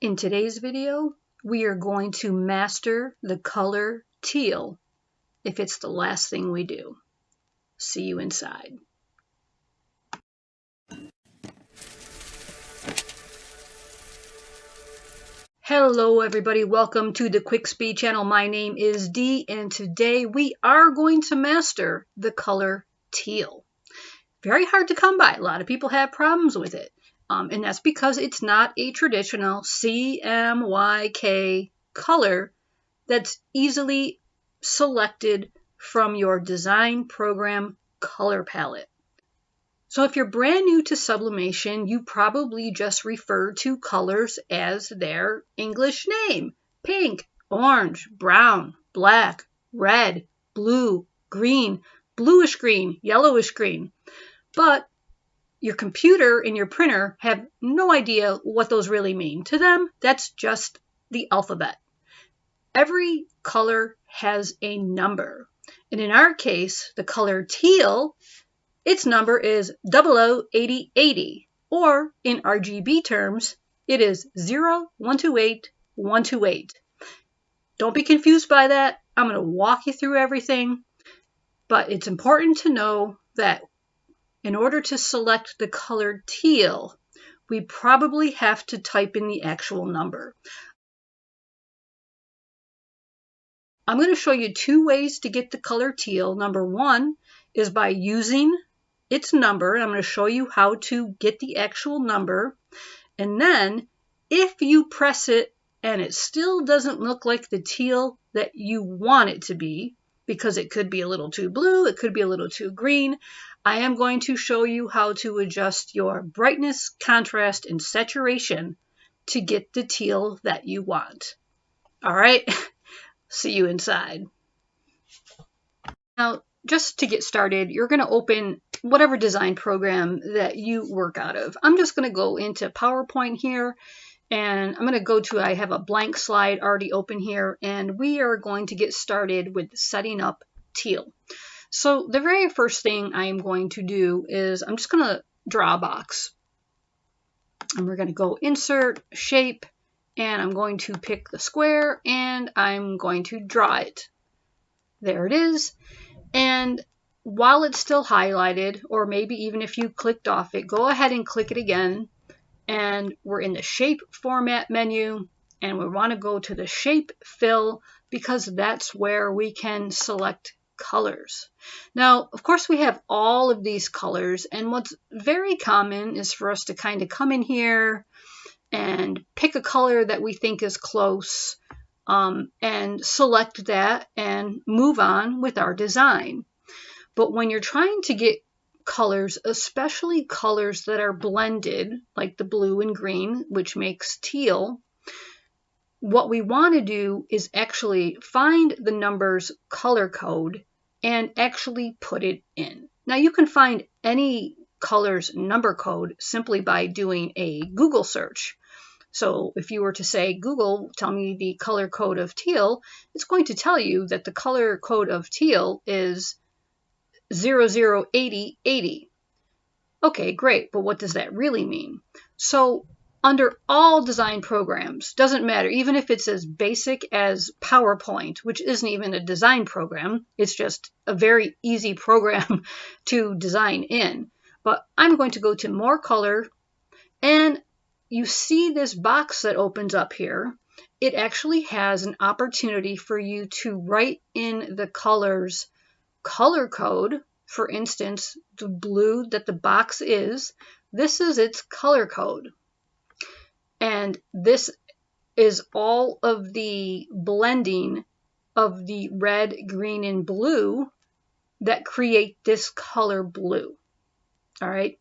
In today's video, we are going to master the color teal if it's the last thing we do. See you inside. Hello everybody, welcome to the Quick Speed channel. My name is Dee and today we are going to master the color teal. Very hard to come by. A lot of people have problems with it. And that's because it's not a traditional CMYK color that's easily selected from your design program color palette. So if you're brand new to sublimation, you probably just refer to colors as their English name: pink, orange, brown, black, red, blue, green, bluish green, yellowish green. But your computer and your printer have no idea what those really mean. To them, that's just the alphabet. Every color has a number. And in our case, the color teal, its number is 008080, or in RGB terms, it is 0128128. Don't be confused by that. I'm going to walk you through everything, but it's important to know that in order to select the color teal, we probably have to type in the actual number. I'm going to show you two ways to get the color teal. Number one is by using its number. I'm going to show you how to get the actual number. And then if you press it and it still doesn't look like the teal that you want it to be, because it could be a little too blue, it could be a little too green, I am going to show you how to adjust your brightness, contrast, and saturation to get the teal that you want. All right, see you inside. Now, just to get started, you're going to open whatever design program that you work out of. I'm just going to go into PowerPoint here, and I'm going to go to, I have a blank slide already open here, and we are going to get started with setting up teal. So the very first thing I am going to do is I'm just going to draw a box. And we're going to go Insert, Shape, and I'm going to pick the square, and I'm going to draw it. There it is. And while it's still highlighted, or maybe even if you clicked off it, go ahead and click it again. And we're in the Shape Format menu, and we want to go to the Shape Fill because that's where we can select colors. Now, of course, we have all of these colors, and what's very common is for us to kind of come in here and pick a color that we think is close, and select that and move on with our design. But when you're trying to get colors, especially colors that are blended, like the blue and green, which makes teal, what we want to do is actually find the number's color code and actually put it in. Now, you can find any color's number code simply by doing a Google search. So if you were to say, Google, tell me the color code of teal, it's going to tell you that the color code of teal is 008080. Okay, great, but what does that really mean? So under all design programs, doesn't matter, even if it's as basic as PowerPoint, which isn't even a design program, it's just a very easy program to design in. But I'm going to go to More Color, and you see this box that opens up here. It actually has an opportunity for you to write in the color's color code. For instance, the blue that the box is, this is its color code. And this is all of the blending of the red, green, and blue that create this color blue. All right.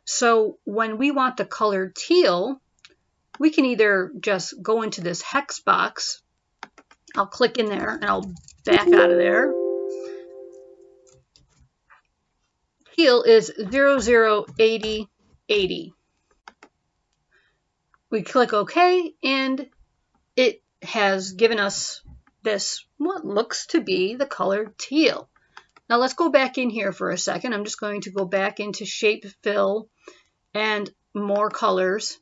So when we want the color teal, we can either just go into this hex box. I'll click in there and I'll back out of there. Teal is 008080. We click OK, and it has given us this, what looks to be the color teal. Now let's go back in here for a second. I'm just going to go back into Shape Fill and More Colors.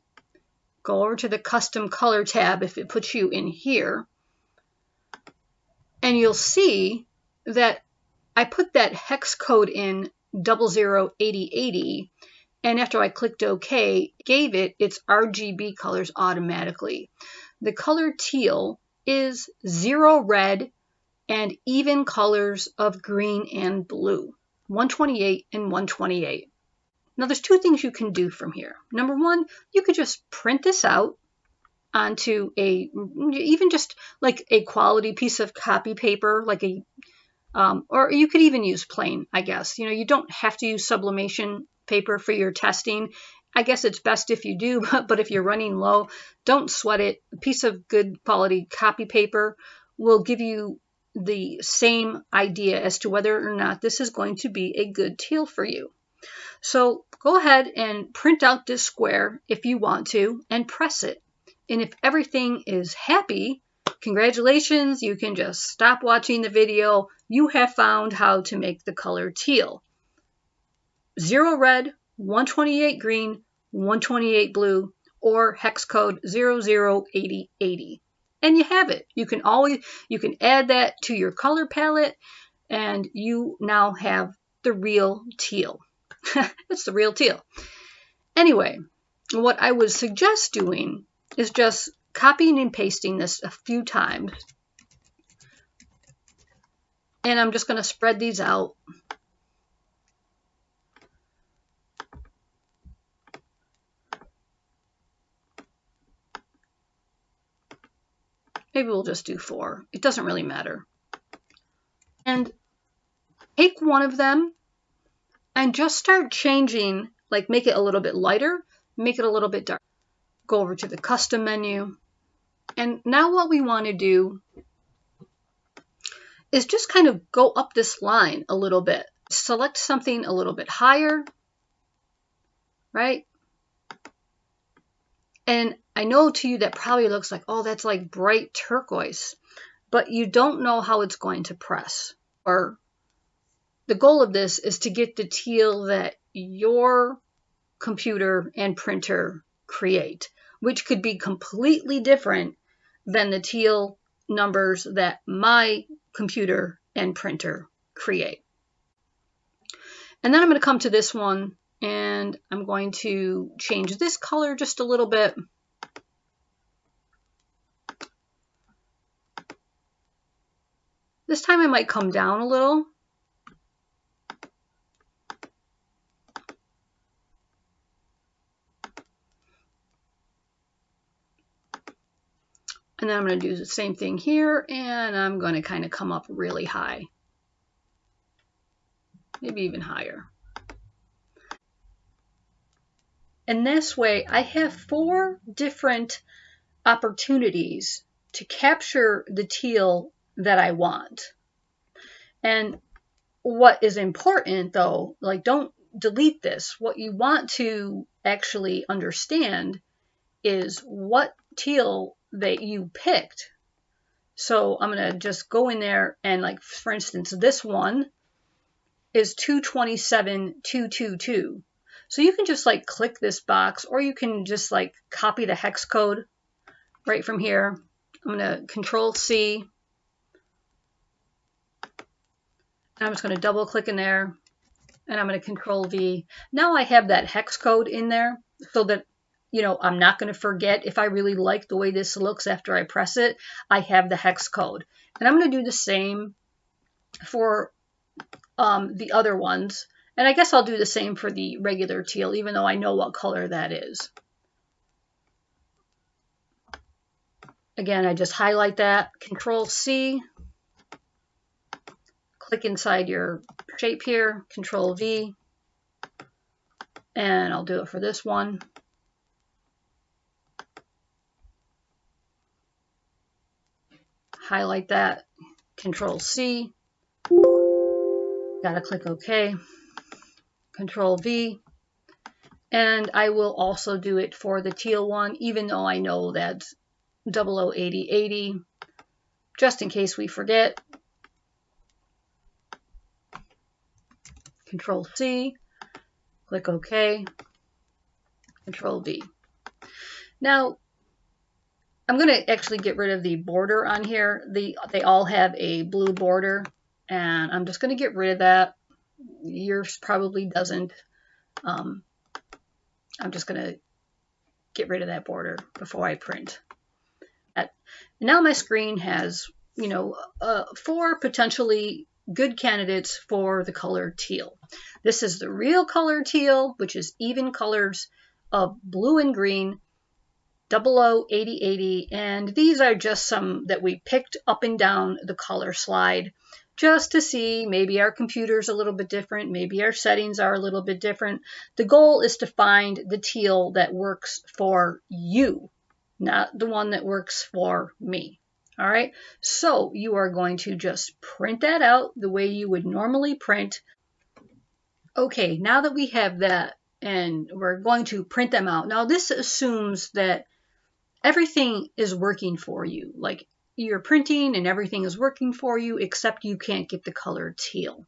Go over to the custom color tab if it puts you in here. And you'll see that I put that hex code in 008080. And after I clicked OK, it gave it its RGB colors automatically. The color teal is 0 red and even colors of green and blue, 128 and 128. Now there's two things you can do from here. Number one, you could just print this out onto even just like a quality piece of copy paper, like or you could even use plain, I guess. You don't have to use sublimation paper for your testing. I guess it's best if you do, but if you're running low, don't sweat it. A piece of good quality copy paper will give you the same idea as to whether or not this is going to be a good teal for you. So go ahead and print out this square if you want to and press it. And if everything is happy, congratulations, you can just stop watching the video. You have found how to make the color teal. 0 red, 128 green, 128 blue, or hex code 008080. And you have it. You can add that to your color palette and you now have the real teal. It's the real teal. Anyway, what I would suggest doing is just copying and pasting this a few times. And I'm just going to spread these out. Maybe we'll just do 4. It doesn't really matter. And take one of them and just start changing, like make it a little bit lighter, make it a little bit darker. Go over to the custom menu. And now what we want to do is just kind of go up this line a little bit. Select something a little bit higher, right? And I know to you that probably looks like, oh, that's like bright turquoise, but you don't know how it's going to press. Or the goal of this is to get the teal that your computer and printer create, which could be completely different than the teal numbers that my computer and printer create. And then I'm going to come to this one and I'm going to change this color just a little bit. This time I might come down a little. And then I'm going to do the same thing here, and I'm going to kind of come up really high. Maybe even higher. And this way, I have 4 different opportunities to capture the teal that I want. And what is important, though, like don't delete this. What you want to actually understand is what teal that you picked. So I'm going to just go in there and, like, for instance, this one is 227222. So you can just like click this box, or you can just like copy the hex code right from here. I'm going to Control C. I'm just going to double click in there and I'm going to Control V. Now I have that hex code in there so that, I'm not going to forget. If I really like the way this looks after I press it, I have the hex code. And I'm going to do the same for the other ones. And I guess I'll do the same for the regular teal, even though I know what color that is. Again, I just highlight that, Control C, click inside your shape here, Control V, and I'll do it for this one. Highlight that, Control C, gotta click OK, Control V, and I will also do it for the teal one, even though I know that's 008080, just in case we forget. Control C, click OK, Control V. Now, I'm going to actually get rid of the border on here. They all have a blue border, and I'm just going to get rid of that. Yours probably doesn't. I'm just going to get rid of that border before I print. Now my screen has, 4 potentially good candidates for the color teal. This is the real color teal, which is even colors of blue and green, 008080, and these are just some that we picked up and down the color slide just to see maybe our computer's a little bit different, maybe our settings are a little bit different. The goal is to find the teal that works for you, not the one that works for me. All right, so you are going to just print that out the way you would normally print. Okay, now that we have that and we're going to print them out. Now this assumes that everything is working for you. Like you're printing and everything is working for you, except you can't get the color teal.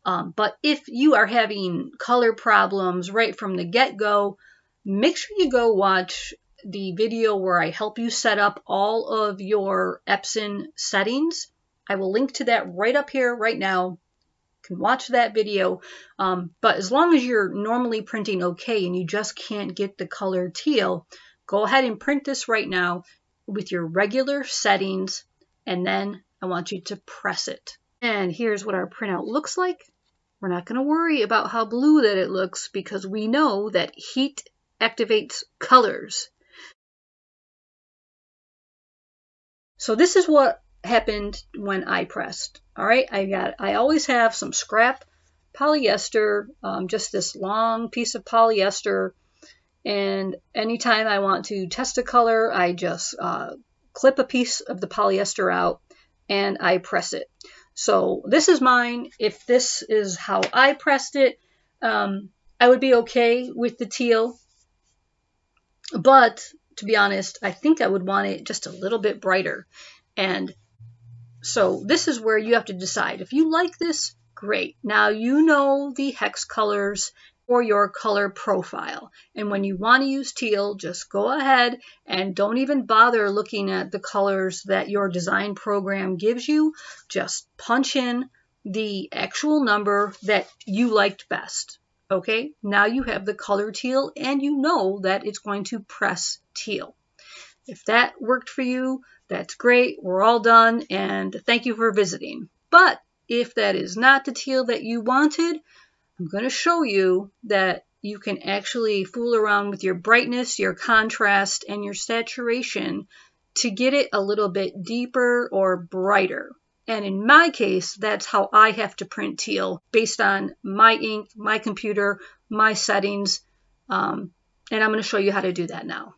But if you are having color problems right from the get-go, make sure you go watch the video where I help you set up all of your Epson settings. I will link to that right up here right now. You can watch that video. But as long as you're normally printing okay and you just can't get the color teal, go ahead and print this right now with your regular settings, and then I want you to press it. And here's what our printout looks like. We're not going to worry about how blue that it looks because we know that heat activates colors. So this is what happened when I pressed. All right, I always have some scrap polyester, just this long piece of polyester, and anytime I want to test a color, I just clip a piece of the polyester out and I press it. So this is mine. If this is how I pressed it, I would be okay with the teal, but to be honest, I think I would want it just a little bit brighter. And so this is where you have to decide. If you like this, great. Now you know the hex colors for your color profile. And when you want to use teal, just go ahead and don't even bother looking at the colors that your design program gives you. Just punch in the actual number that you liked best. Okay, now you have the color teal and you know that it's going to press teal. If that worked for you, that's great. We're all done and thank you for visiting. But if that is not the teal that you wanted, I'm going to show you that you can actually fool around with your brightness, your contrast, and your saturation to get it a little bit deeper or brighter. And in my case, that's how I have to print teal based on my ink, my computer, my settings. And I'm going to show you how to do that now.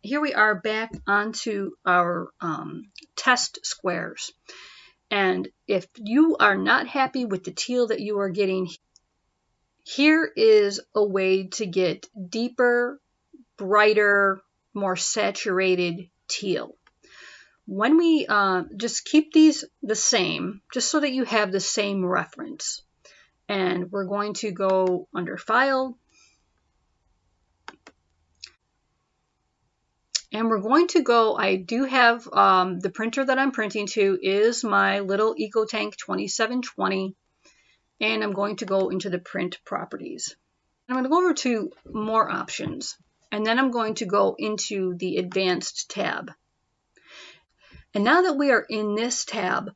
Here we are back onto our test squares. And if you are not happy with the teal that you are getting, here is a way to get deeper, brighter, more saturated teal. When we just keep these the same, just so that you have the same reference. And we're going to go under File. And we're going to go, I do have, the printer that I'm printing to is my little EcoTank 2720. And I'm going to go into the print properties. I'm going to go over to more options. And then I'm going to go into the advanced tab. And now that we are in this tab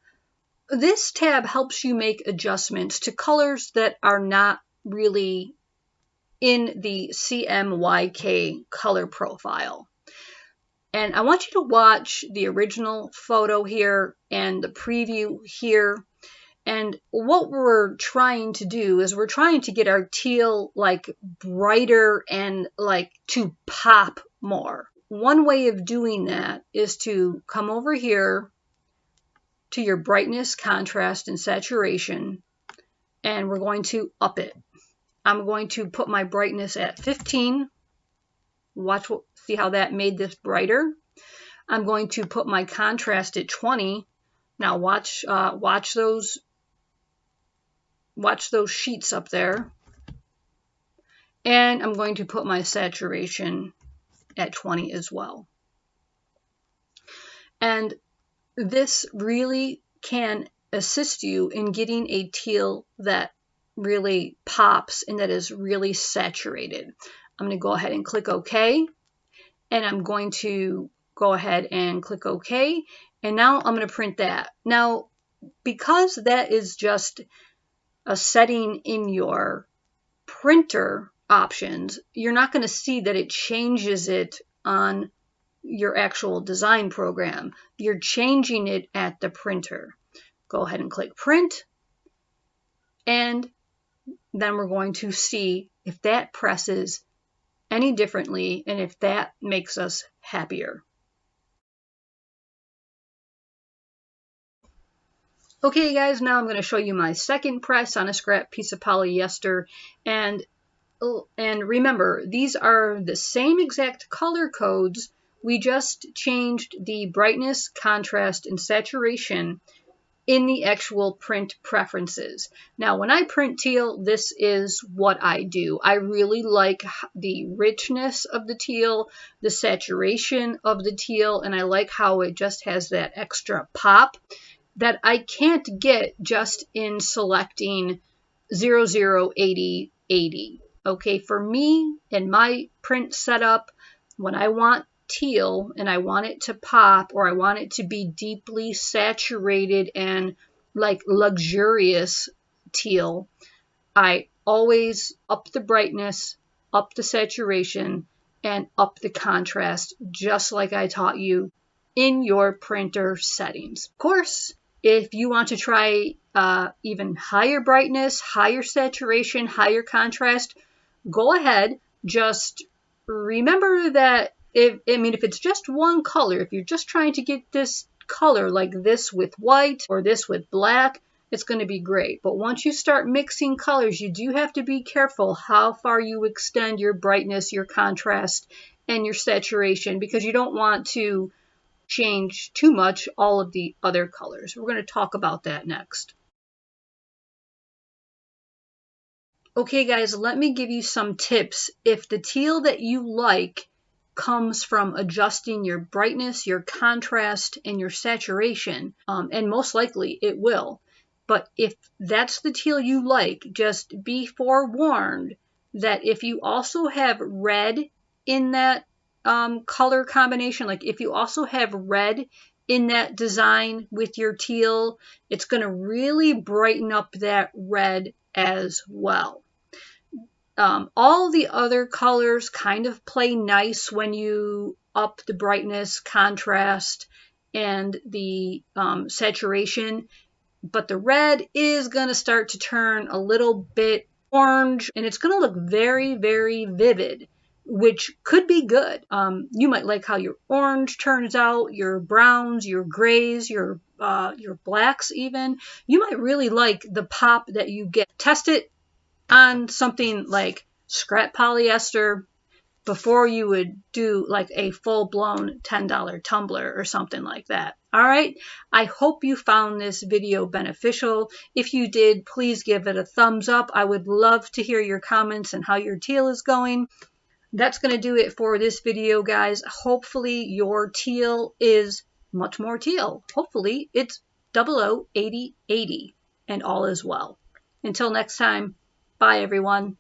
helps you make adjustments to colors that are not really in the CMYK color profile. And I want you to watch the original photo here and the preview here. And what we're trying to do is we're trying to get our teal like brighter and like to pop more. One way of doing that is to come over here to your brightness, contrast, and saturation, and we're going to up it. I'm going to put my brightness at 15. See how that made this brighter. I'm going to put my contrast at 20. Now watch those sheets up there. And I'm going to put my saturation at 20 as well. And this really can assist you in getting a teal that really pops and that is really saturated. I'm going to go ahead and click OK. And I'm going to go ahead and click OK. And now I'm going to print that. Now, because that is just a setting in your printer options, you're not going to see that it changes it on your actual design program. You're changing it at the printer. Go ahead and click print, and then we're going to see if that presses any differently and if that makes us happier. Okay guys, now I'm going to show you my second press on a scrap piece of polyester, and remember, these are the same exact color codes. We just changed the brightness, contrast, and saturation in the actual print preferences. Now, when I print teal, this is what I do. I really like the richness of the teal, the saturation of the teal, and I like how it just has that extra pop that I can't get just in selecting 00, 80, 80. Okay, for me in my print setup, when I want teal and I want it to pop, or I want it to be deeply saturated and like luxurious teal, I always up the brightness, up the saturation, and up the contrast, just like I taught you in your printer settings. Of course, if you want to try even higher brightness, higher saturation, higher contrast, go ahead. Just remember that if it's just one color, if you're just trying to get this color like this with white or this with black, it's going to be great. But once you start mixing colors, you do have to be careful how far you extend your brightness, your contrast, and your saturation, because you don't want to change too much all of the other colors. We're going to talk about that next. Okay guys, let me give you some tips. If the teal that you like comes from adjusting your brightness, your contrast, and your saturation, and most likely it will, but if that's the teal you like, just be forewarned that if you also have red in that color combination, like if you also have red in that design with your teal, it's going to really brighten up that red as well. All the other colors kind of play nice when you up the brightness, contrast, and the saturation, but the red is going to start to turn a little bit orange, and it's going to look very, very vivid, which could be good. You might like how your orange turns out, your browns, your grays, your blacks even. You might really like the pop that you get. Test it on something like scrap polyester before you would do like a full-blown $10 tumbler or something like that. All right, I hope you found this video beneficial. If you did, please give it a thumbs up. I would love to hear your comments and how your teal is going. That's going to do it for this video, guys. Hopefully your teal is much more teal. Hopefully it's 00, 80, 80, and all is well. Until next time, bye everyone.